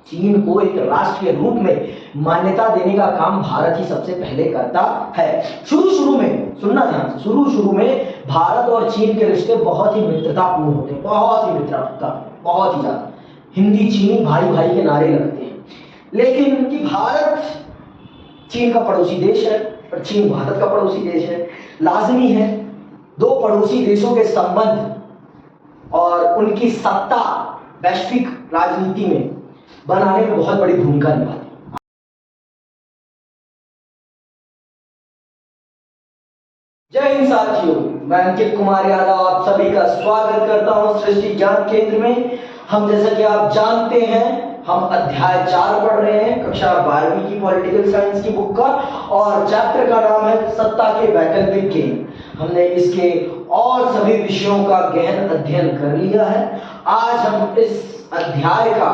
चीन को एक राष्ट्र के रूप में मान्यता देने का काम भारत ही सबसे पहले करता है। शुरू में सुनना ध्यान से, शुरू में भारत और चीन के रिश्ते बहुत ही मित्रतापूर्ण होते हैं, बहुत ही मित्रता, बहुत ही ज्यादा। हिंदी चीनी भाई भाई के नारे लगते हैं। लेकिन कि भारत चीन का पड़ोसी देश है और चीन भारत का पड़ोसी देश है, लाजमी है दो पड़ोसी देशों के संबंध और उनकी सत्ता वैश्विक राजनीति में बनाने में बहुत बड़ी भूमिका निभाती है। जय हिंद साथियों, मैं अंकित कुमार यादव आप सभी का स्वागत करता हूं सृष्टि ज्ञान केंद्र में। हम जैसा कि आप जानते हैं हम अध्याय 4 पढ़ रहे हैं कक्षा 12वीं की पॉलिटिकल साइंस की बुक का, और चैप्टर का नाम है सत्ता के वैकल्पिक गेम। हमने इसके और सभी विषयों का गहन अध्ययन कर लिया है। आज हम इस अध्याय का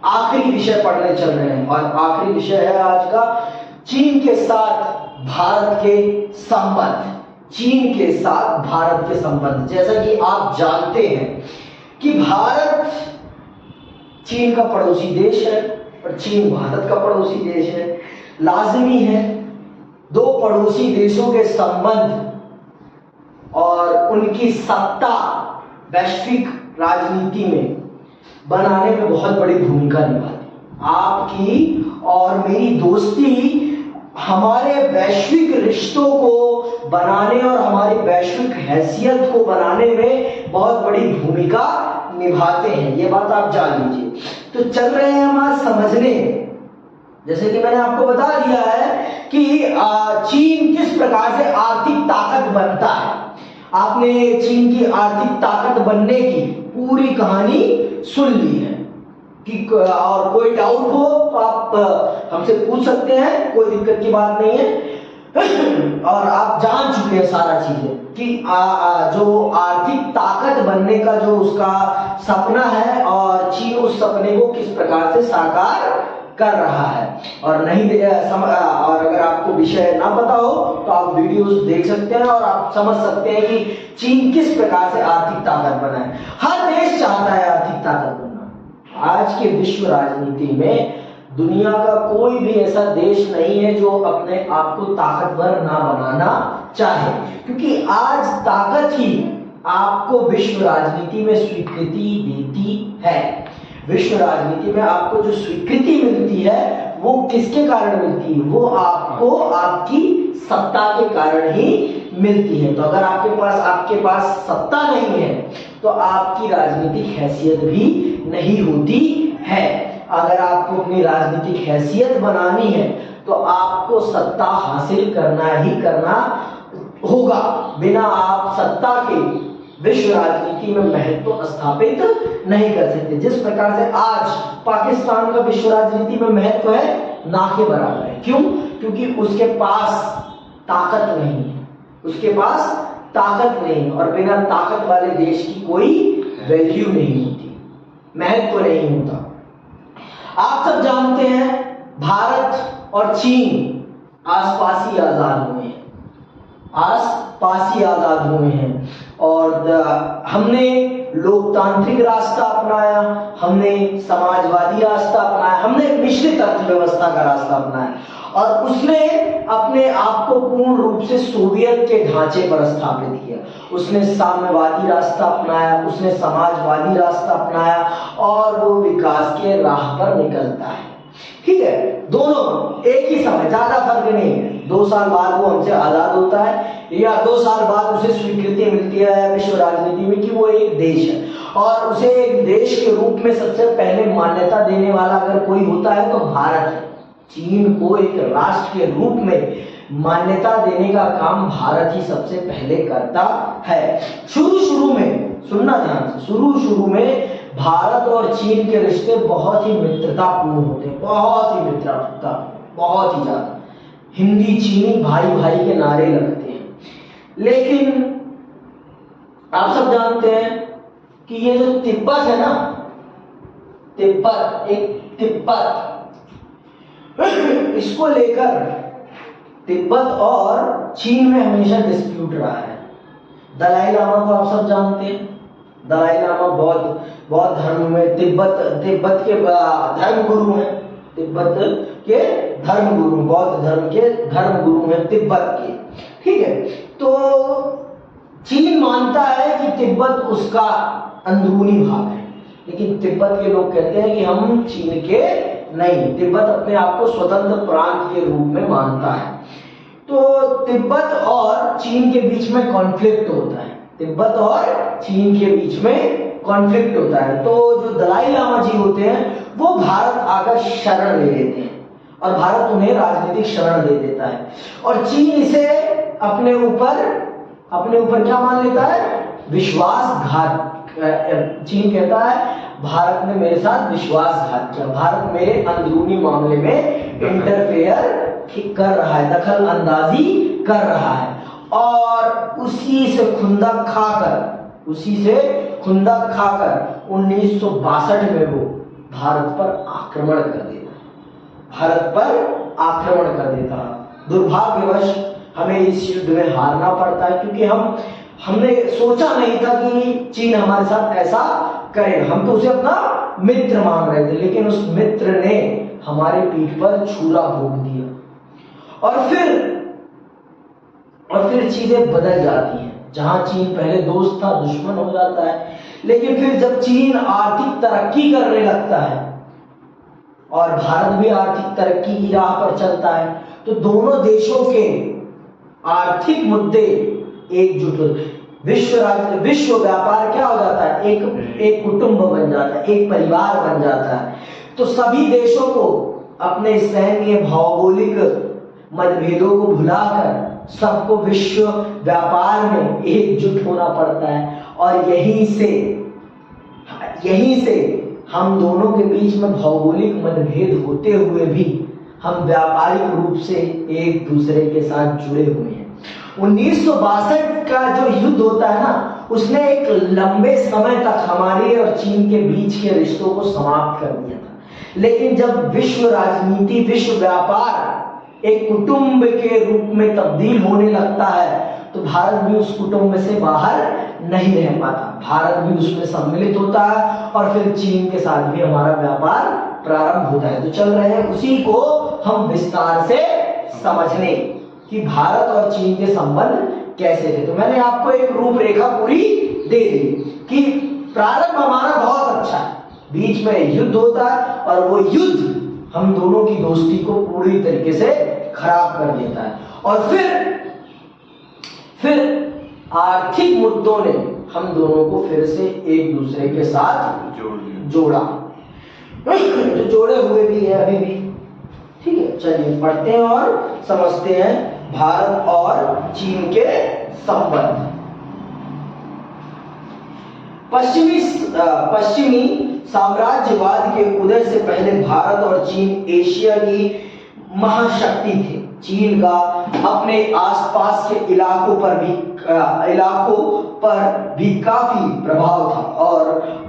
आखिरी विषय पढ़ने चल रहे हैं और आखिरी विषय है आज का चीन के साथ भारत के संबंध। चीन के साथ भारत के संबंध, जैसा कि आप जानते हैं कि भारत चीन का पड़ोसी देश है और चीन भारत का पड़ोसी देश है। लाजमी है दो पड़ोसी देशों के संबंध और उनकी सत्ता वैश्विक राजनीति में बनाने में बहुत बड़ी भूमिका निभाती है। आपकी और मेरी दोस्ती हमारे वैश्विक रिश्तों को बनाने और हमारी वैश्विक हैसियत को बनाने में बहुत बड़ी भूमिका निभाते हैं, ये बात आप जान लीजिए। तो चल रहे हैं हम आज समझने, जैसे कि मैंने आपको बता दिया है कि चीन किस प्रकार से आर्थिक ताकत बनता है। आपने चीन की आर्थिक ताकत बनने की पूरी कहानी सुन ली है कि और कोई डाउट हो तो आप हमसे पूछ सकते हैं, कोई दिक्कत की बात नहीं है। और आप जान चुके हैं सारा चीजें कि जो आर्थिक ताकत बनने का जो उसका सपना है और चीन उस सपने को किस प्रकार से साकार कर रहा है। और नहीं और अगर आपको विषय ना पता हो तो आप वीडियोस देख सकते हैं और आप समझ सकते हैं कि चीन किस प्रकार से आर्थिक ताकत बना है। हर देश चाहता है आर्थिक ताकत बनना। आज के विश्व राजनीति में दुनिया का कोई भी ऐसा देश नहीं है जो अपने आप को ताकतवर ना बनाना चाहे, क्योंकि आज ताकत ही आपको विश्व राजनीति में स्वीकृति देती है। विश्व राजनीति में आपको जो स्वीकृति मिलती है वो किसके कारण मिलती है? वो आपको आपकी सत्ता के कारण ही मिलती है। तो अगर आपके पास सत्ता नहीं है तो आपकी राजनीतिक हैसियत भी नहीं होती है। अगर आपको अपनी राजनीतिक हैसियत बनानी है तो आपको सत्ता हासिल करना ही करना होगा। बिना आप सत्ता के विश्व राजनीति में महत्व स्थापित नहीं कर सकते। जिस प्रकार से आज पाकिस्तान का विश्व राजनीति में महत्व है ना के बराबर है। क्यों? क्योंकि उसके पास ताकत नहीं है, उसके पास ताकत नहीं, और बिना ताकत वाले देश की कोई वैल्यू नहीं होती, महत्व नहीं होता। आप सब जानते हैं भारत और चीन आसपास ही आजाद हुए हैं, आसपास ही आजाद हुए हैं। और हमने लोकतांत्रिक रास्ता अपनाया, हमने समाजवादी रास्ता अपनाया, हमने मिश्रित अर्थव्यवस्था का रास्ता अपनाया, और उसने अपने आप को पूर्ण रूप से सोवियत के ढांचे पर स्थापित किया। उसने साम्यवादी रास्ता अपनाया, उसने समाजवादी रास्ता अपनाया, और वो विकास के राह पर निकलता है। ठीक है, दोनों एक ही समय, ज्यादा फर्क नहीं है। 2 साल बाद वो हमसे आजाद होता है या 2 साल बाद उसे स्वीकृति मिलती है विश्व राजनीति में कि वो एक देश है, और उसे एक देश के रूप में सबसे पहले मान्यता देने वाला अगर कोई होता है तो भारत है। चीन को एक राष्ट्र के रूप में मान्यता देने का काम भारत ही सबसे पहले करता है। शुरू में सुनना ध्यान से, शुरू में भारत और चीन के रिश्ते बहुत ही मित्रतापूर्ण होते हैं, बहुत ही मित्रता, बहुत ही ज्यादा। हिंदी चीनी भाई भाई के नारे लगते हैं। लेकिन आप सब जानते हैं कि ये जो तिब्बत है ना, तिब्बत इसको लेकर तिब्बत और चीन में हमेशा डिस्प्यूट रहा है। दलाई लामा को आप सब जानते हैं, दलाई लामा बौद्ध धर्म में तिब्बत के धर्म गुरु हैं, तिब्बत के धर्म गुरु, बौद्ध धर्म के धर्म गुरु हैं तिब्बत के। ठीक है, तो चीन मानता है कि तिब्बत उसका अंदरूनी भाग है, लेकिन तिब्बत के लोग कहते हैं कि हम चीन के नहीं, तिब्बत अपने आप को स्वतंत्र प्रांत के रूप में मानता है। तो तिब्बत और चीन के बीच में कॉन्फ्लिक्ट होता है, तिब्बत और चीन के बीच में कॉन्फ्लिक्ट होता है। तो जो दलाई लामा जी होते हैं वो भारत आकर शरण ले लेते हैं और भारत उन्हें राजनीतिक शरण दे देता है, और चीन इसे अपने ऊपर क्या मान लेता है, विश्वासघात। चीन कहता है भारत ने मेरे साथ विश्वासघात किया, भारत मेरे अंदरूनी मामले में इंटरफेयर कर रहा है, दखल अंदाजी कर रहा है, और उसी से खुंदक खाकर 1962 में वो भारत पर आक्रमण कर देता है। दुर्भाग्यवश हमें इस युद्ध में हारना पड़ता है, क्योंकि हमने सोचा नहीं था कि चीन हमारे साथ ऐसा करेगा। हम तो उसे अपना मित्र मान रहे थे, लेकिन उस मित्र ने हमारे पीठ पर छुरा भोंक दिया, और फिर चीजें बदल जाती हैं। जहां चीन पहले दोस्त था, दुश्मन हो जाता है। लेकिन फिर जब चीन आर्थिक तरक्की करने लगता है और भारत भी आर्थिक तरक्की की राह पर चलता है, तो दोनों देशों के आर्थिक मुद्दे एकजुट होते, विश्व व्यापार क्या हो जाता है, एक कुटुंब बन जाता है, एक परिवार बन जाता है। तो सभी देशों को अपने सैन्य भौगोलिक मतभेदों को भुलाकर सबको विश्व व्यापार में एकजुट होना पड़ता है, और यहीं से हम दोनों के बीच में भौगोलिक मतभेद होते हुए भी हम व्यापारिक रूप से एक दूसरे के साथ जुड़े हुए हैं। 1962 का जो युद्ध होता है ना, उसने एक लंबे समय तक हमारे और चीन के बीच के रिश्तों को समाप्त कर दिया था। लेकिन जब विश्व राजनीति, विश्व व्यापार एक कुटुंब के रूप में तब्दील होने लगता है, तो भारत भी उस कुटुंब से बाहर नहीं रह पाता, भारत भी उसमें सम्मिलित होता है, और फिर चीन के साथ भी हमारा व्यापार प्रारंभ होता है। तो चल रहे हैं उसी को हम विस्तार से समझने कि भारत और चीन के संबंध कैसे थे। तो मैंने आपको एक रूपरेखा पूरी दे दी कि प्रारंभ हमारा बहुत अच्छा है, बीच में युद्ध होता है, और वो युद्ध हम दोनों की दोस्ती को पूरी तरीके से खराब कर देता है, और फिर आर्थिक मुद्दों ने हम दोनों को फिर से एक दूसरे के साथ जोड़ा, जो जोड़े हुए भी है अभी भी। ठीक है, चलिए पढ़ते हैं और समझते हैं भारत और चीन के संबंध। पश्चिमी साम्राज्यवाद के उदय से पहले भारत और चीन एशिया की महाशक्ति थे। चीन का अपने आसपास के इलाकों पर भी काफी प्रभाव था, और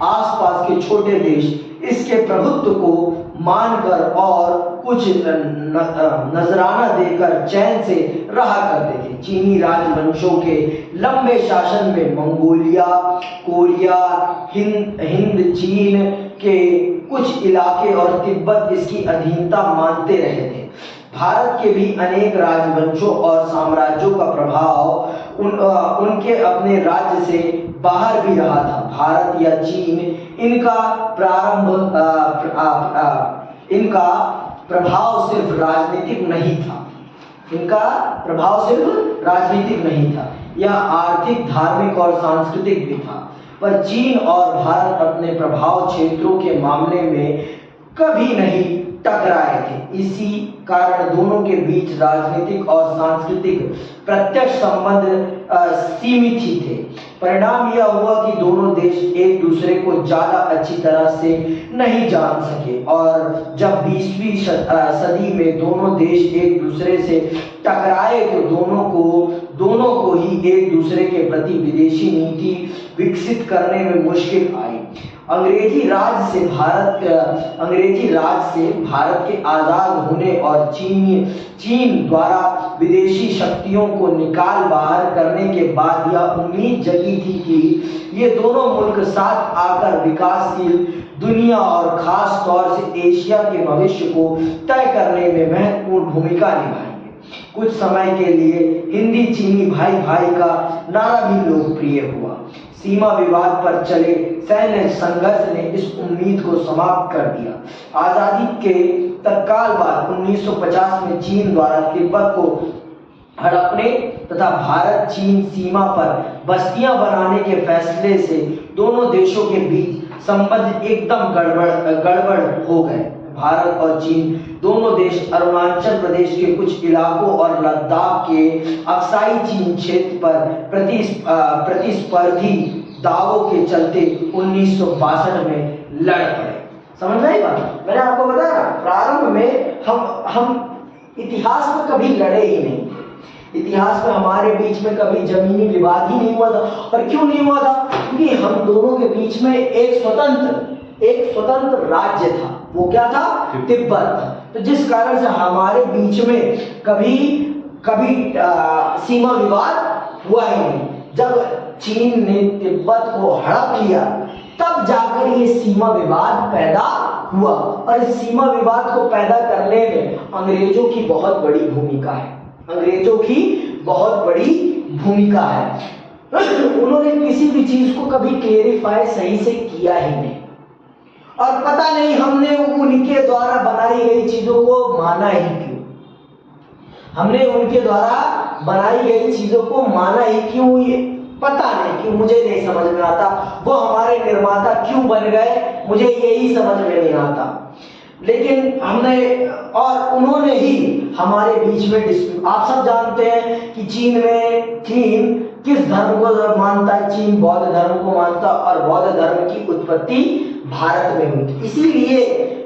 आसपास के छोटे देश इसके प्रभुत्व को मानकर और कुछ नजराना देकर चैन से रहा करते थे। चीनी राजवंशों के लंबे शासन में मंगोलिया, कोरिया, हिंद चीन के कुछ इलाके और तिब्बत इसकी अधीनता मानते रहे थे। भारत के भी अनेक राजवंशों और साम्राज्यों का प्रभाव उनके अपने राज्य से बाहर भी रहा था। भारत या चीन इनका प्रभाव सिर्फ राजनीतिक नहीं था, यह आर्थिक, धार्मिक और सांस्कृतिक भी था। पर चीन और भारत अपने प्रभाव क्षेत्रों के मामले में कभी नहीं टकराए थे। इसी कारण दोनों के बीच राजनीतिक और सांस्कृतिक प्रत्यक्ष संबंध सीमित ही थे। परिणाम यह हुआ कि दोनों देश एक दूसरे को ज्यादा अच्छी तरह से नहीं जान सके, और जब 20वीं सदी में दोनों देश एक दूसरे से टकराए तो दोनों को ही एक दूसरे के प्रति विदेशी नीति विकसित करने में मुश्किल आई। अंग्रेजी राज से भारत के आजाद होने और चीन द्वारा विदेशी शक्तियों को निकाल बाहर करने के बाद यह उम्मीद जगी थी कि ये दोनों मुल्क साथ आकर विकासशील दुनिया और खास तौर से एशिया के भविष्य को तय करने में महत्वपूर्ण भूमिका निभाएंगे। कुछ समय के लिए हिंदी चीनी भाई भाई का नारा भी लोकप्रिय हुआ। सीमा विवाद पर चले सैन्य संघर्ष ने इस उम्मीद को समाप्त कर दिया। आजादी के तत्काल बाद 1950 में चीन द्वारा तिब्बत को हड़पने तथा भारत चीन सीमा पर बस्तियां बनाने के फैसले से दोनों देशों के बीच संबंध एकदम गड़बड़ हो गए। भारत और चीन दोनों देश अरुणाचल प्रदेश के कुछ इलाकों और लद्दाख के अक्साई चीन क्षेत्र पर प्रतिस्पर्धी दावों के चलते 1962 में लड़ पड़े। समझ में आई बात? मैंने आपको बताया प्रारंभ में हम इतिहास में कभी लड़े ही नहीं। इतिहास में हमारे बीच में कभी जमीनी विवाद ही नहीं हुआ था। और क्यों नहीं हुआ था? क्योंकि हम दोनों के बीच में एक स्वतंत्र राज्य था। वो क्या था? तिब्बत। तो जिस कारण से हमारे बीच में कभी सीमा विवाद हुआ ही नहीं। जब चीन ने तिब्बत को हड़प लिया तब जाकर ये सीमा विवाद पैदा हुआ। और इस सीमा विवाद को पैदा करने में अंग्रेजों की बहुत बड़ी भूमिका है। अंग्रेजों की बहुत बड़ी भूमिका है। उन्होंने किसी भी चीज को कभी क्लेरिफाई सही से किया ही नहीं। और पता नहीं हमने उनके द्वारा बनाई गई चीजों को माना ही क्यों? हमने उनके द्वारा बनाई गई चीजों को माना ही क्यों? ये पता नहीं क्यों, मुझे नहीं समझ में आता। वो हमारे निर्माता क्यों बन गए, मुझे यही समझ में नहीं आता। लेकिन हमने और उन्होंने ही हमारे बीच में डिस्प्यूट। आप सब जानते हैं कि चीन किस धर्म को मानता है? चीन बौद्ध धर्म को मानता है और बौद्ध धर्म की उत्पत्ति भारत में हुई थी। इसीलिए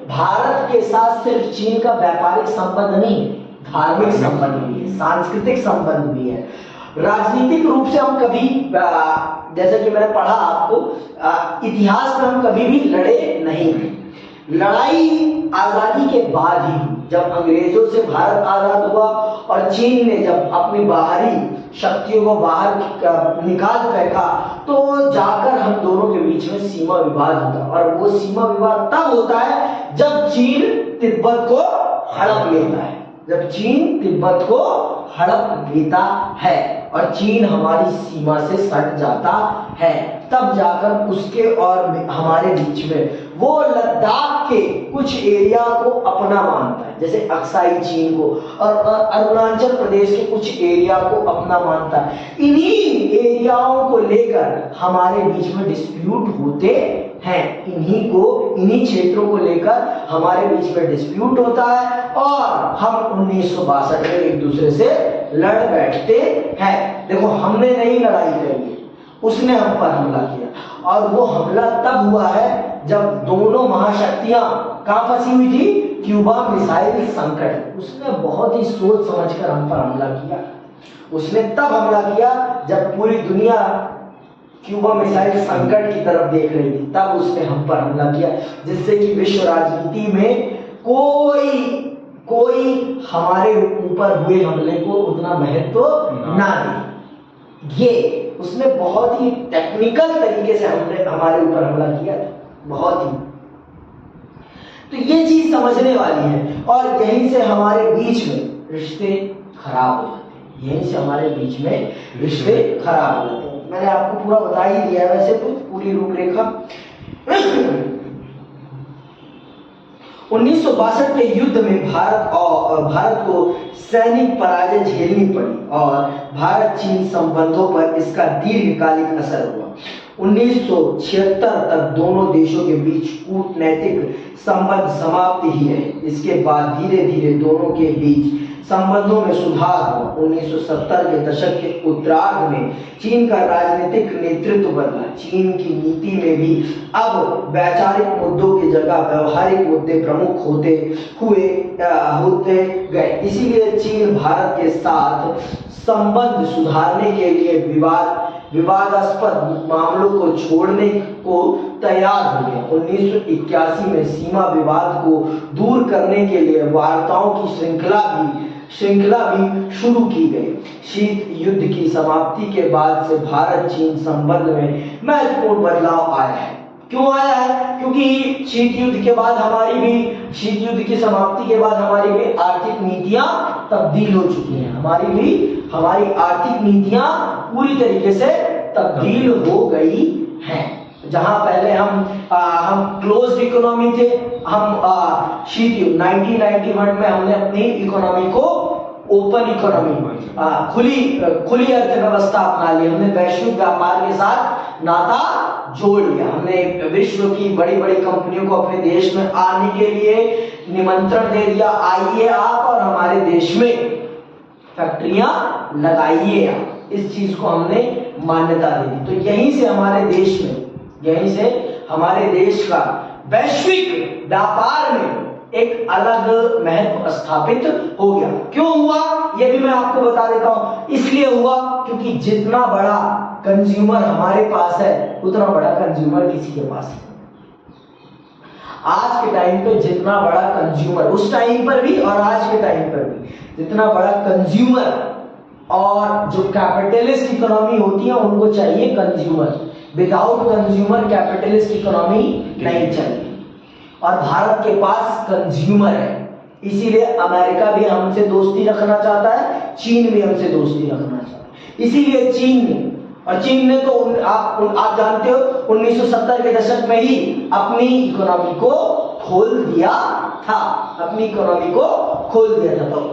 भारत के साथ सिर्फ चीन का व्यापारिक संबंध नहीं, धार्मिक संबंध भी है, सांस्कृतिक संबंध भी है। राजनीतिक रूप से हम कभी, जैसे कि मैंने पढ़ा आपको, इतिहास में हम कभी भी लड़े नहीं थे। लड़ाई आजादी के बाद ही, जब अंग्रेजों से भारत आजाद हुआ और चीन ने जब अपनी बाहरी शक्तियों को बाहर निकाल फेंका, तो जाकर हम दोनों के बीच में सीमा विवाद होता है। और वो सीमा विवाद तब होता है जब चीन तिब्बत को हड़प लेता है। जब चीन तिब्बत को हड़प लेता है और चीन हमारी सीमा से सट जाता है, तब जाकर उसके और हमारे बीच में वो लद्दाख के कुछ एरिया को अपना मानता है, जैसे अक्साई चीन को, और अरुणाचल प्रदेश के कुछ एरिया को अपना मानता है। इन्हीं एरियाओं को लेकर हमारे बीच में डिस्प्यूट होते हैं। इन्हीं क्षेत्रों को लेकर हमारे बीच में डिस्प्यूट होता है और हम 1962 में एक दूसरे से लड़ बैठते हैं। देखो, हमने नहीं लड़ाई करी, उसने हम पर हमला किया। और वो हमला तब हुआ है जब दोनों महाशक्तियां कहां फंसी हुई थी? क्यूबा मिसाइल संकट। उसने बहुत ही सोच समझकर हम पर हमला किया। उसने तब हमला किया जब पूरी दुनिया क्यूबा मिसाइल संकट की तरफ देख रही थी, तब उसने हम पर हमला किया, जिससे कि विश्व राजनीति में कोई हमारे ऊपर हुए हमले को उतना महत्व ना दे। ये उसने बहुत ही टेक्निकल तरीके से हमारे ऊपर हमला किया, बहुत ही। तो ये चीज समझने वाली है। और यहीं से हमारे बीच में रिश्ते खराब हो जाते हैं। यहीं से हमारे बीच में रिश्ते खराब हो जाते हैं। मैंने आपको पूरा बता ही दिया है वैसे तो, पूरी रूपरेखा। 1962 के युद्ध में भारत को सैनिक पराजय झेलनी पड़ी और भारत चीन संबंधों पर इसका दीर्घकालिक असर हुआ। 1976 तक दोनों देशों के बीच कूटनैतिक संबंध समाप्त ही रहे। इसके बाद धीरे धीरे दोनों के बीच संबंधों में सुधार हुआ। 1970 के दशक के उत्तरार्ध में चीन का राजनीतिक नेतृत्व बदला। चीन की नीति में भी अब वैचारिक मुद्दों की जगह व्यवहारिक मुद्दे प्रमुख होते गए। इसीलिए चीन भारत के साथ संबंध सुधारने के लिए विवादास्पद मामलों को छोड़ने को तैयार हो गया। 1981 में सीमा विवाद को दूर करने के लिए वार्ताओं की श्रृंखला भी श्रृंखला भी शुरू की गई। शीत युद्ध की समाप्ति के बाद से भारत चीन संबंध में महत्वपूर्ण बदलाव आया है। क्यों आया है? क्योंकि शीत युद्ध के बाद शीत युद्ध की समाप्ति के बाद हमारी भी आर्थिक नीतियां तब्दील हो चुकी हैं। हमारी आर्थिक नीतियां पूरी तरीके से तब्दील हो गई हैं। जहां पहले हम क्लोज्ड इकोनॉमी थे, हम शीत युद्ध 1991 में हमने अपनी इकोनॉमी को ओपन इकोनॉमी, खुली अर्थव्यवस्था अपना ली। हमने वैश्विक व्यापार के साथ नाता जोड़ लिया। हमने विश्व की बड़ी बड़ी कंपनियों को अपने देश में आने के लिए निमंत्रण दे दिया, आइए आप और हमारे देश में फैक्ट्रियां लगाइए आप। इस चीज को हमने मान्यता दे दी। तो यहीं से हमारे देश का वैश्विक व्यापार में एक अलग महत्व स्थापित हो गया। क्यों हुआ ये भी मैं आपको बता देता हूं। इसलिए हुआ क्योंकि जितना बड़ा कंज्यूमर हमारे पास है उतना बड़ा कंज्यूमर किसी के पास है। आज के टाइम पे जितना बड़ा कंज्यूमर, उस टाइम पर भी और आज के टाइम पर भी जितना बड़ा कंज्यूमर, और जो कैपिटलिस्ट इकोनॉमी होती है उनको चाहिए consumer. Without consumer capitalist economy नहीं चलेगी। और भारत के पास कंज्यूमर है, इसीलिए अमेरिका भी हमसे दोस्ती रखना चाहता है, चीन भी हमसे दोस्ती रखना चाहता है। इसीलिए चीन ने तो आप जानते हो 1970 के दशक में ही अपनी इकोनॉमी को खोल दिया था। तो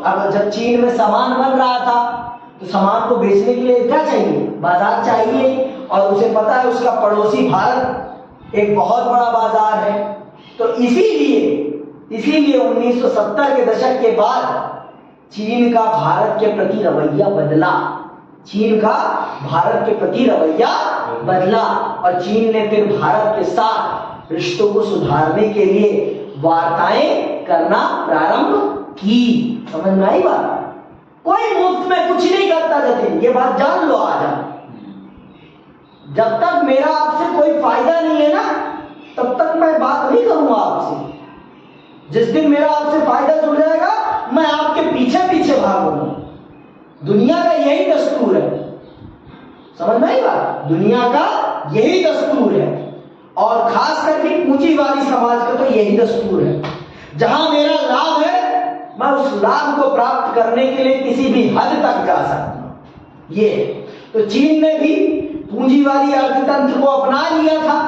अब जब चीन में सामान बन रहा था तो सामान को बेचने के लिए क्या चाहिए? बाजार चाहिए। और उसे पता है उसका पड़ोसी भारत एक बहुत बड़ा बाजार है। तो इसीलिए 1970 के दशक के बाद चीन का भारत के प्रति रवैया बदला। और चीन ने फिर भारत के साथ रिश्तों को सुधारने के लिए वार्ताएं करना प्रारंभ की। समझ में आई बात? कोई मुफ्त में कुछ नहीं करता जतिन, ये बात जान लो आज। जब तक मेरा आपसे कोई फायदा नहीं है ना, तब तक मैं बात नहीं करूंगा आपसे। जिस दिन मेरा आपसे फायदा जुड़ जाएगा, मैं आपके पीछे भागूंगा। दुनिया का यही दस्तूर है। समझ में आई बात? दुनिया का यही दस्तूर है। और खास करके पूंजीवादी समाज का तो यही दस्तूर है। जहां मेरा लाभ है, मैं उस लाभ को प्राप्त करने के लिए किसी भी हद तक जा सकता हूं। ये तो चीन ने भी पूंजीवादी अर्थतंत्र को अपना लिया था।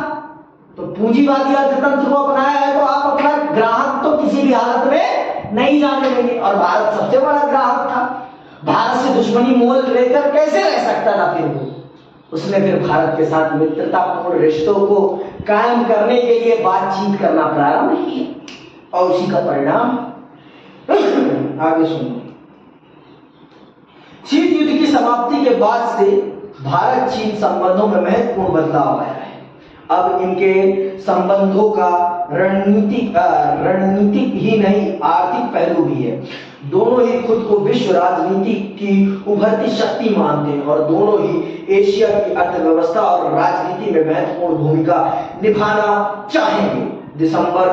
तो पूंजीवादी अर्थतंत्र को अपनाया है तो आप अपना ग्राहक तो किसी भी हालत में नहीं जाने देंगे। और भारत सबसे बड़ा ग्राहक था। भारत से दुश्मनी मोल लेकर कैसे रह सकता था? उसने फिर भारत के साथ मित्रतापूर्ण रिश्तों को कायम करने के लिए बातचीत करना प्रारंभ किया। और उसी का परिणाम आगे सुनो। शीत युद्ध की समाप्ति के बाद से भारत चीन संबंधों में महत्वपूर्ण बदलाव आया है। अब इनके संबंधों का रणनीतिक ही नहीं आर्थिक पहलू भी है। दोनों ही खुद को विश्व राजनीति की उभरती शक्ति मानते हैं और दोनों ही एशिया की अर्थव्यवस्था और राजनीति में महत्वपूर्ण भूमिका निभाना चाहेंगे। दिसंबर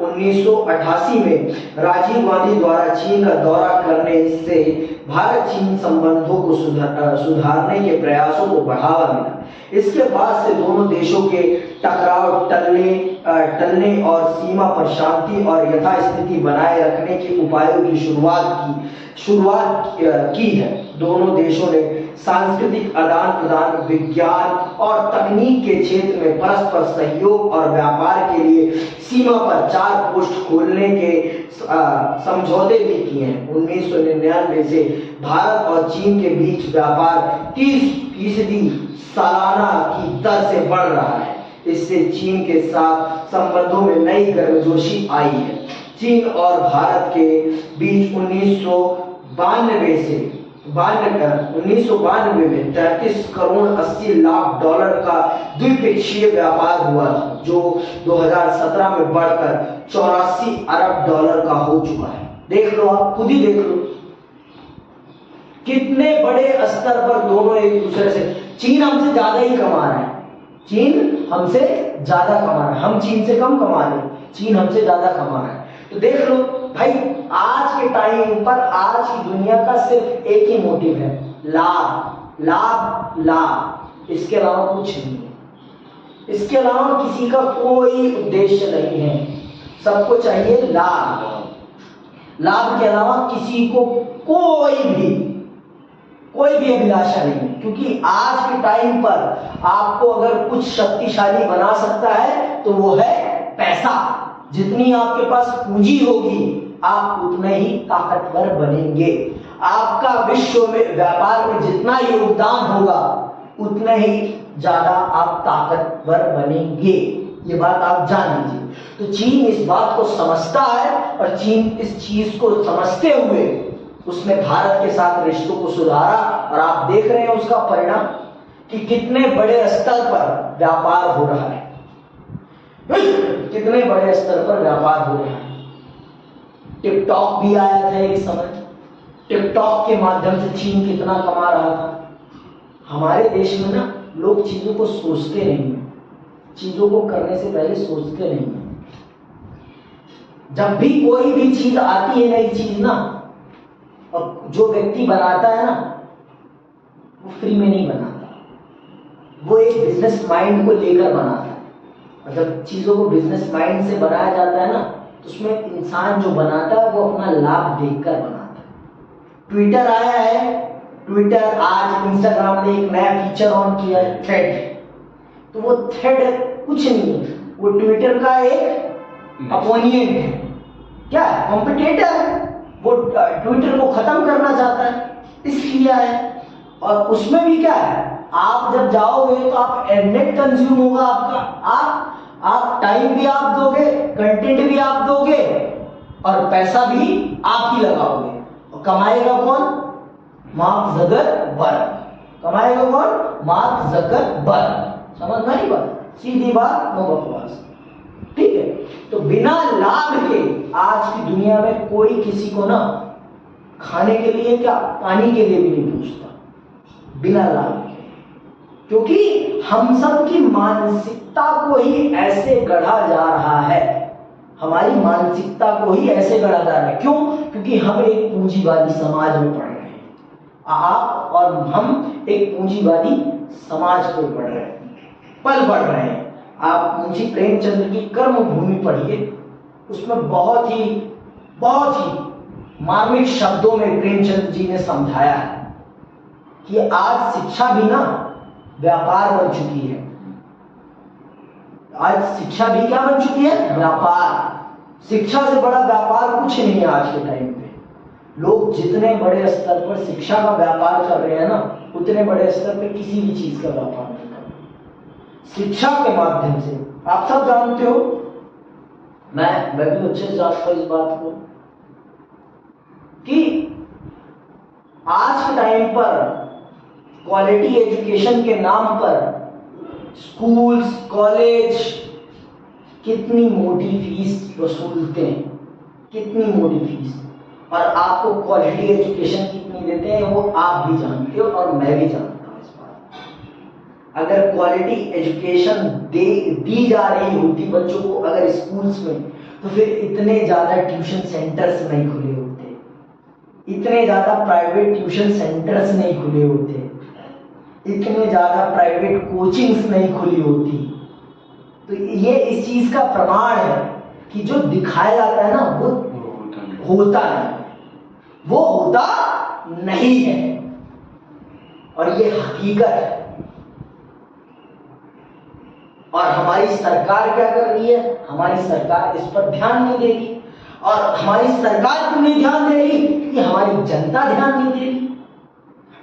1988 में राजीव गांधी द्वारा चीन का दौरा करने से भारत चीन संबंधों को सुधारने के प्रयासों को बढ़ावा मिला। इसके बाद से दोनों देशों के टकराव टलने और सीमा पर शांति और यथास्थिति बनाए रखने के उपायों की शुरुआत की है। दोनों देशों ने सांस्कृतिक आदान प्रदान, विज्ञान और तकनीक के क्षेत्र में परस्पर सहयोग और व्यापार के लिए सीमा पर 4 पोस्ट खोलने के समझौते भी किए हैं। 1999 से भारत और चीन के बीच व्यापार 30% सालाना की दर से बढ़ रहा है। इससे चीन के साथ संबंधों में नई गर्मजोशी आई है। चीन और भारत के बीच 1992 में 33 करोड़ 80 लाख डॉलर का द्विपक्षीय व्यापार हुआ, जो 2017 में बढ़कर 84 अरब डॉलर का हो चुका है। देख लो, आप खुद ही देख लो कितने बड़े स्तर पर दोनों एक दूसरे से। चीन हमसे ज्यादा ही कमा रहा है, हम चीन से कम कमा रहे हैं, चीन हमसे ज्यादा कमा रहा है। तो देख लो भाई, आज के टाइम पर आज की दुनिया का सिर्फ एक ही मोटिव है, लाभ लाभ लाभ, इसके अलावा कुछ नहीं है। इसके अलावा किसी का कोई उद्देश्य नहीं है, सबको चाहिए लाभ। लाभ के अलावा किसी को कोई भी अभिलाषा नहीं है, क्योंकि आज के टाइम पर आपको अगर कुछ शक्तिशाली बना सकता है तो वो है पैसा। जितनी आपके पास पूंजी होगी आप उतने ही ताकतवर बनेंगे। आपका विश्व में व्यापार में जितना योगदान होगा उतने ही ज्यादा आप ताकतवर बनेंगे। ये बात आप जान लीजिए। तो चीन इस बात को समझता है और चीन इस चीज को समझते हुए उसने भारत के साथ रिश्तों को सुधारा, और आप देख रहे हैं उसका परिणाम कि कितने बड़े स्तर पर व्यापार हो रहा है, कितने बड़े स्तर पर व्यापार हो रहा है। टिकटॉक भी आया था एक समय, टिकटॉक के माध्यम से चीन कितना कमा रहा था। हमारे देश में ना लोग चीजों को सोचते नहीं है, चीजों को करने से पहले सोचते नहीं है। जब भी कोई भी चीज आती है नई चीज ना, और जो व्यक्ति बनाता है ना वो फ्री में नहीं बनाता, वो एक बिजनेस माइंड को लेकर बनाता है। और जब चीजों को बिजनेस माइंड से बनाया जाता है ना तो उसमें इंसान जो बनाता है वो अपना लाभ देखकर बनाता है। ट्विटर आया है, ट्विटर आज इंस्टाग्राम ने एक नया फीचर ऑन किया है, थ्रेड। तो वो थ्रेड कुछ नहीं है, वो ट्विटर का एक अपोनियंट है, क्या है, कॉम्पिटिटर है। वो ट्विटर को खत्म करना चाहता है, इसलिए है। और उसमें भी क्या है, आप जब जाओगे तो आप नेट कंज्यूम होगा आपका, आप टाइम भी आप दोगे, कंटेंट भी आप दोगे, और पैसा भी आप ही लगाओगे। और कमाएगा कौन? Mark Zuckerberg. कमाएगा कौन? Mark Zuckerberg. समझ में नहीं बात? सीधी बात, नो बकवास। ठीक है। तो बिना लाभ के आज की दुनिया में कोई किसी को ना खाने के लिए क्या, पानी के लिए भी नहीं पूछता, बिना लाभ के। क्योंकि हम सब की मानसिकता को ही ऐसे गढ़ा जा रहा है, हमारी मानसिकता को ही ऐसे गढ़ा जा रहा है। क्यों? क्योंकि हम एक पूंजीवादी समाज में पढ़ रहे हैं। आप और हम एक पूंजीवादी समाज को पढ़ रहे हैं, पल पढ़ रहे हैं। आप मुंशी प्रेमचंद्र की कर्म भूमि पढ़िए, उसमें बहुत ही मार्मिक शब्दों में प्रेमचंद्र जी ने समझाया है कि आज शिक्षा भी ना व्यापार बन चुकी है। आज शिक्षा भी क्या बन चुकी है? व्यापार। शिक्षा से बड़ा व्यापार कुछ नहीं है आज के टाइम पे। लोग जितने बड़े स्तर पर शिक्षा का व्यापार कर रहे हैं ना, उतने बड़े स्तर पे किसी भी चीज का व्यापार नहीं कर रहे। शिक्षा के माध्यम से आप सब जानते हो, मैं भी अच्छे से जानता हूं इस बात को, कि आज के टाइम पर क्वालिटी एजुकेशन के नाम पर स्कूल्स, कॉलेज कितनी मोटी फीस वसूलते हैं, कितनी मोटी फीस। और आपको क्वालिटी एजुकेशन कितनी देते हैं वो आप भी जानते हो और मैं भी जानता हूं इस बात। अगर क्वालिटी एजुकेशन दी जा रही होती बच्चों को अगर स्कूल्स में, तो फिर इतने ज्यादा ट्यूशन सेंटर्स नहीं खुले होते, इतने ज्यादा प्राइवेट ट्यूशन सेंटर्स नहीं खुले होते, इतने ज्यादा प्राइवेट कोचिंग्स नहीं खुली होती। तो ये इस चीज का प्रमाण है कि जो दिखाया जाता है ना वो होता नहीं, वो होता नहीं है, और ये हकीकत है। और हमारी सरकार क्या कर रही है? हमारी सरकार इस पर ध्यान नहीं दे रही। और हमारी सरकार क्यों नहीं ध्यान दे रही? कि हमारी जनता ध्यान नहीं दे रही।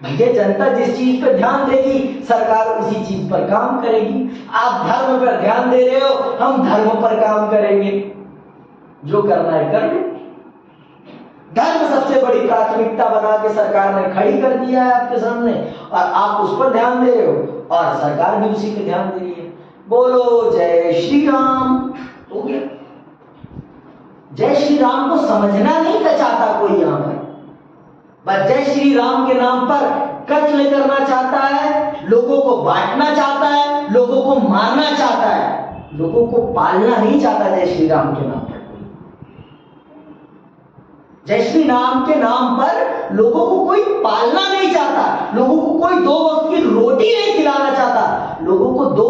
भैया जनता जिस चीज पर ध्यान देगी सरकार उसी चीज पर काम करेगी। आप धर्म पर ध्यान दे रहे हो, हम धर्म पर काम करेंगे, जो करना है कर लो। धर्म सबसे बड़ी प्राथमिकता बना के सरकार ने खड़ी कर दिया है आपके सामने, और आप उस पर ध्यान दे रहे हो और सरकार भी उसी पर ध्यान दे रही है। बोलो जय श्री राम। हो गया। जय श्री राम को समझना नहीं चाहता कोई यहाँ पर, बस जय श्री राम के नाम पर कत्ल करना चाहता है, लोगों को बांटना चाहता है, लोगों को मारना चाहता है, लोगों को पालना नहीं चाहता जय श्री राम के नाम पर। जय श्री राम के नाम पर लोगों को कोई पालना नहीं चाहता, लोगों को कोई 2 वक्त की रोटी नहीं खिलाना चाहता, लोगों को 2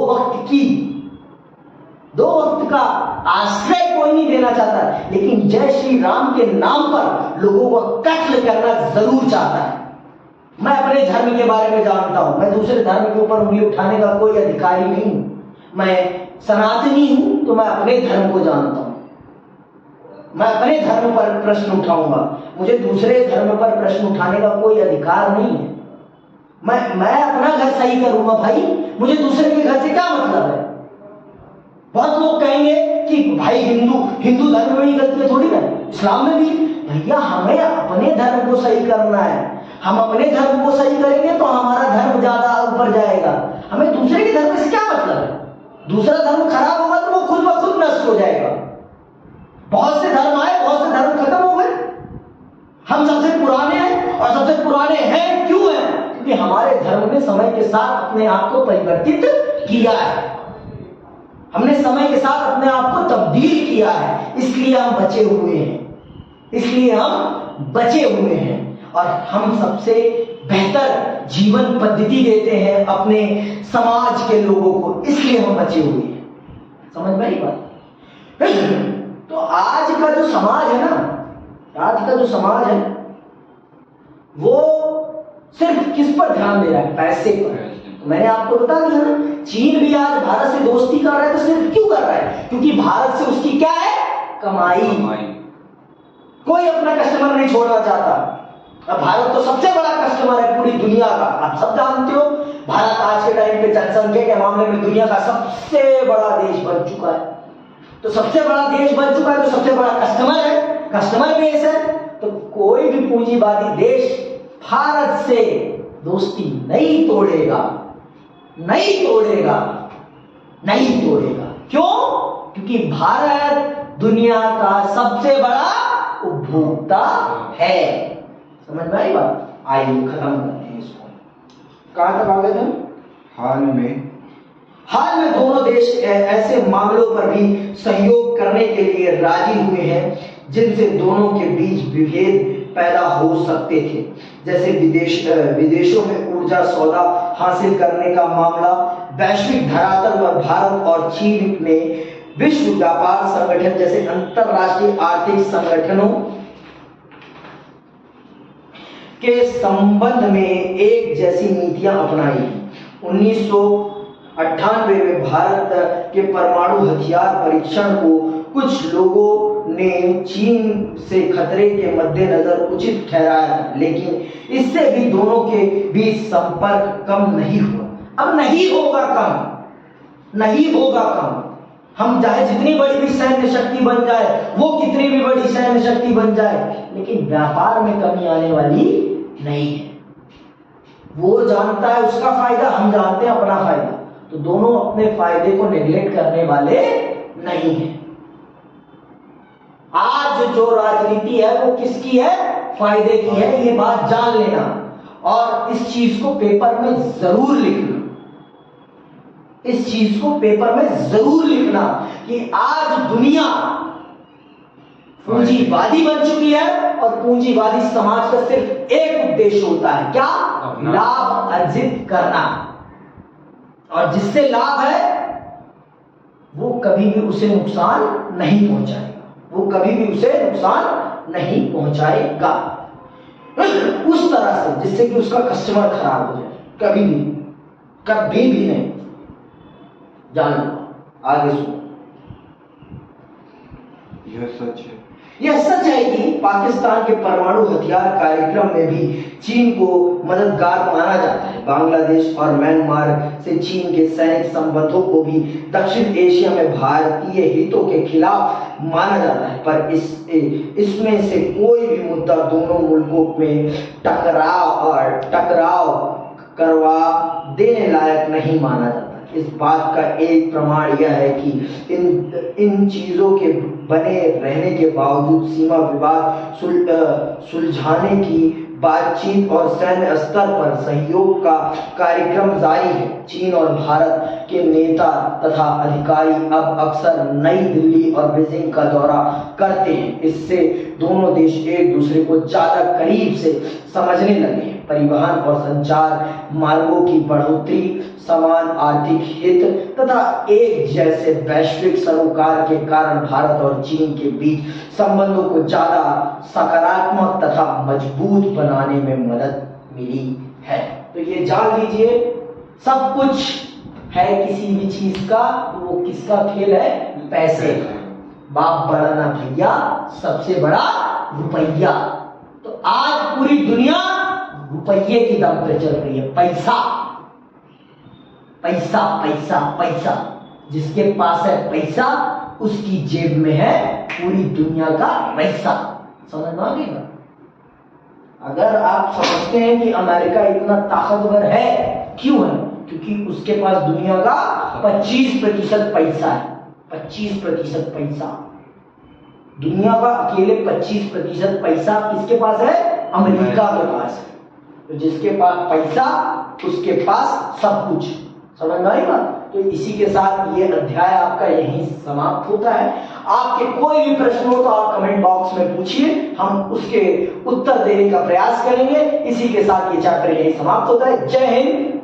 वक्त का आश्रय कोई नहीं देना चाहता, लेकिन जय श्री राम के नाम पर लोगों को कत्ल करना जरूर चाहता है। मैं अपने धर्म के बारे में जानता हूं, मैं दूसरे धर्म के ऊपर उंगली उठाने का कोई अधिकारी नहीं हूं। मैं सनातनी हूं तो मैं अपने धर्म को जानता हूं, मैं अपने धर्म पर प्रश्न उठाऊंगा, मुझे दूसरे धर्म पर प्रश्न उठाने का कोई अधिकार नहीं है। मैं अपना घर सही करूंगा भाई, मुझे दूसरे के घर से क्या मतलब है। बहुत लोग कहेंगे कि भाई हिंदू धर्म में ही गलती है, थोड़ी ना इस्लाम में भी। भैया हमें अपने धर्म को सही करना है, हम अपने धर्म को सही करेंगे तो हमारा धर्म ज्यादा ऊपर जाएगा। हमें दूसरे के धर्म से क्या मतलब है। दूसरा धर्म खराब होगा तो वो खुद ब खुद नष्ट हो जाएगा। बहुत से धर्म आए, बहुत से धर्म खत्म हो गए। हम सबसे पुराने हैं, और सबसे पुराने हैं क्यों हैं? क्योंकि हमारे धर्म ने समय के साथ अपने आप को परिवर्तित किया है, हमने समय के साथ अपने आप को तब्दील किया है, इसलिए हम बचे हुए हैं, इसलिए हम बचे हुए हैं। और हम सबसे बेहतर जीवन पद्धति देते हैं अपने समाज के लोगों को, इसलिए हम बचे हुए हैं। समझ में आई बात? तो आज का जो समाज है ना, आज का जो समाज है वो सिर्फ किस पर ध्यान दे रहा है? पैसे पर। मैंने आपको बता दिया ना, चीन भी आज भारत से दोस्ती कर रहा है, तो सिर्फ क्यों कर रहा है? क्योंकि भारत से उसकी क्या है? कमाई। कोई अपना कस्टमर नहीं छोड़ना चाहता। अब भारत तो सबसे बड़ा कस्टमर है पूरी दुनिया का, आप सब जानते हो। भारत आज के टाइम पे जनसंख्या के मामले में दुनिया का सबसे बड़ा देश बन चुका है। तो सबसे बड़ा देश बन चुका है तो सबसे बड़ा कस्टमर है, कस्टमर बेस है। तो कोई भी पूंजीवादी देश भारत से दोस्ती नहीं तोड़ेगा, नहीं तोड़ेगा, नहीं तोड़ेगा। क्यों? क्योंकि भारत दुनिया का सबसे बड़ा उपभोक्ता है। समझ में आई बात? आइए खत्म करते हैं इसको। कहां तक आ गए थे? हाल में दोनों देश ऐसे मामलों पर भी सहयोग करने के लिए राजी हुए हैं जिनसे दोनों के बीच विभेद पैदा हो सकते थे, जैसे विदेशों में ऊर्जा सौदा हासिल करने का मामला। वैश्विक धरातल पर भारत और चीन ने विश्व व्यापार संगठन जैसे अंतरराष्ट्रीय आर्थिक संगठनों के संबंध में एक जैसी नीतियां अपनाई। 1998 में भारत के परमाणु हथियार परीक्षण को कुछ लोगों ने चीन से खतरे के मद्देनजर उचित ठहराया, लेकिन इससे भी दोनों के बीच संपर्क कम नहीं हुआ। अब नहीं होगा कम, नहीं होगा कम। हम चाहे जितनी बड़ी भी सैन्य शक्ति बन जाए, वो कितनी भी बड़ी सैन्य शक्ति बन जाए, लेकिन व्यापार में कमी आने वाली नहीं है। वो जानता है उसका फायदा, हम जानते हैं अपना फायदा, तो दोनों अपने फायदे को नेग्लेक्ट करने वाले नहीं है। आज जो राजनीति है वो किसकी है? फायदे की है, ये बात जान लेना। और इस चीज को पेपर में जरूर लिखना, इस चीज को पेपर में जरूर लिखना कि आज दुनिया पूंजीवादी बन चुकी है और पूंजीवादी समाज का सिर्फ एक उद्देश्य होता है, क्या? लाभ अर्जित करना। और जिससे लाभ है वो कभी भी उसे नुकसान नहीं पहुंचाएगा, वो कभी भी उसे नुकसान नहीं पहुंचाएगा उस तरह से जिससे कि उसका कस्टमर खराब हो जाए। कभी भी, कभी भी नहीं। जान लो, आगे सुनो। यह सच है, यह सच है कि पाकिस्तान के परमाणु हथियार कार्यक्रम में भी चीन को मददगार माना जाता है। बांग्लादेश और म्यांमार से चीन के सैनिक संबंधों को भी दक्षिण एशिया में भारतीय हितों के खिलाफ माना जाता है, पर इसमें से कोई भी मुद्दा दोनों मुल्कों में टकराव करवा देने लायक नहीं माना जाता। इस बात का एक प्रमाण यह है कि इन चीजों के बने रहने के बावजूद सीमा विवाद सुलझाने की बातचीत और सैन्य स्तर पर सहयोग का कार्यक्रम जारी है। चीन और भारत के नेता तथा अधिकारी अब अक्सर नई दिल्ली और बीजिंग का दौरा करते हैं। इससे दोनों देश एक दूसरे को ज्यादा करीब से समझने लगे हैं। परिवहन और संचार मार्गों की बढ़ोतरी, समान आर्थिक हित तथा एक जैसे वैश्विक सरोकार के कारण भारत और चीन के बीच संबंधों को ज्यादा सकारात्मक तथा मजबूत बनाने में मदद मिली है। तो ये जान लीजिए, सब कुछ है किसी भी चीज का, तो वो किसका खेल है? पैसे। बाप बड़ा ना भैया, सबसे बड़ा रुपया। तो आज पूरी दुनिया रुपये की दम पे चल रही है। पैसा पैसा पैसा पैसा, जिसके पास है पैसा उसकी जेब में है पूरी दुनिया का पैसा। समझ में आ गई बात? अगर आप समझते हैं कि अमेरिका इतना ताकतवर है, क्यों है? क्योंकि उसके पास दुनिया का 25% पैसा है। 25% पैसा, दुनिया का अकेले 25% पैसा किसके पास है? अमेरिका के पास है। तो जिसके पास पैसा उसके पास सब कुछ। समझ में आई बात? तो इसी के साथ ये अध्याय आपका यहीं समाप्त होता है। आपके कोई भी प्रश्न हो तो आप कमेंट बॉक्स में पूछिए, हम उसके उत्तर देने का प्रयास करेंगे। इसी के साथ ये चैप्टर यहीं समाप्त होता है। जय हिंद,